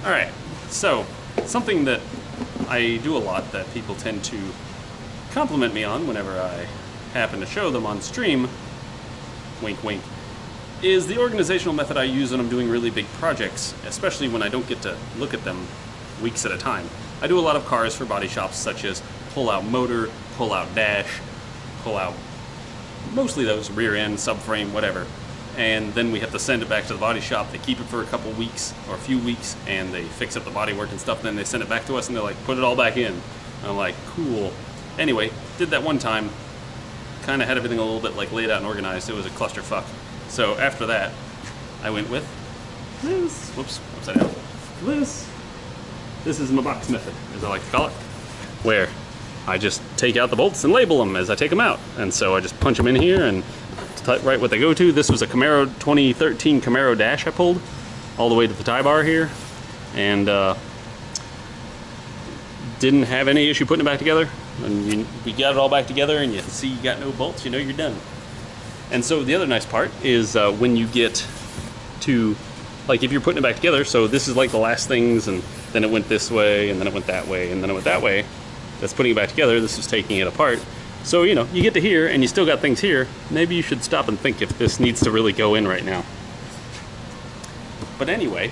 Alright, so something that I do a lot that people tend to compliment me on whenever I happen to show them on stream, wink wink, is the organizational method I use when I'm doing really big projects, especially when I don't get to look at them weeks at a time. I do a lot of cars for body shops, such as pull out motor, pull out dash, pull out mostly those rear end, subframe, whatever. And then we have to send it back to the body shop. They keep it for a couple weeks or a few weeks and they fix up the bodywork and stuff. Then they send it back to us and they're like, put it all back in. And I'm like, cool. Anyway, did that one time. Kind of had everything a little bit like laid out and organized. It was a clusterfuck. So after that, I went with this. Whoops, upside down. This is my box method, as I like to call it, where I just take out the bolts and label them as I take them out. And so I just punch them in here and right what they go to. This was a Camaro 2013 Camaro dash I pulled all the way to the tie bar here, and didn't have any issue putting it back together. And we got it all back together and you see you got no bolts, you know you're done. And so the other nice part is when you get to, like if you're putting it back together, so this is like the last things, and then it went this way, and then it went that way, and then it went that way. That's putting it back together. This is taking it apart. So, you know, you get to here and you still got things here. Maybe you should stop and think if this needs to really go in right now. But anyway,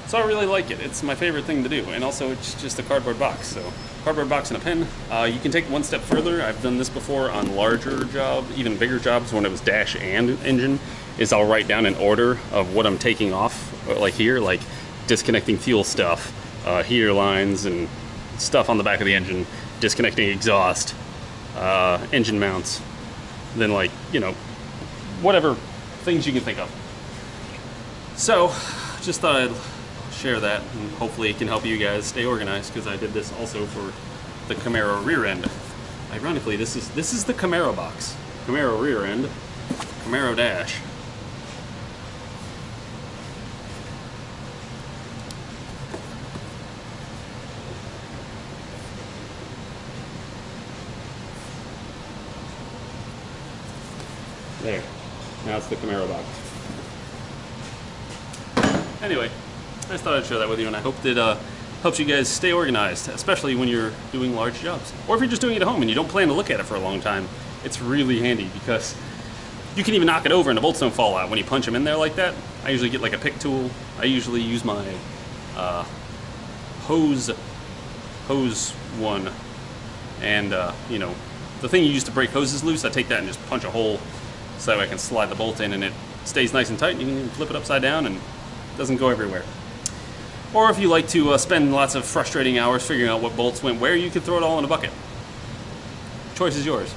so I really like it. It's my favorite thing to do. And also it's just a cardboard box. So cardboard box and a pen. You can take it one step further. I've done this before on larger jobs, even bigger jobs when it was dash and engine, is I'll write down an order of what I'm taking off, like here, like disconnecting fuel stuff, heater lines and stuff on the back of the engine, disconnecting exhaust, engine mounts, then like, you know, whatever things you can think of. So just thought I'd share that, and hopefully it can help you guys stay organized, because I did this also for the Camaro rear end. Ironically, this is the Camaro box. Camaro rear end, Camaro dash. There. Now it's the Camaro box. Anyway, I just thought I'd share that with you, and I hope that helps you guys stay organized, especially when you're doing large jobs. Or if you're just doing it at home and you don't plan to look at it for a long time, it's really handy because you can even knock it over and the bolts don't fall out when you punch them in there like that. I usually get like a pick tool. I usually use my hose one, and you know, the thing you use to break hoses loose, I take that and just punch a hole so that way I can slide the bolt in and it stays nice and tight, and you can flip it upside down and it doesn't go everywhere. Or if you like to spend lots of frustrating hours figuring out what bolts went where, you can throw it all in a bucket. Choice is yours.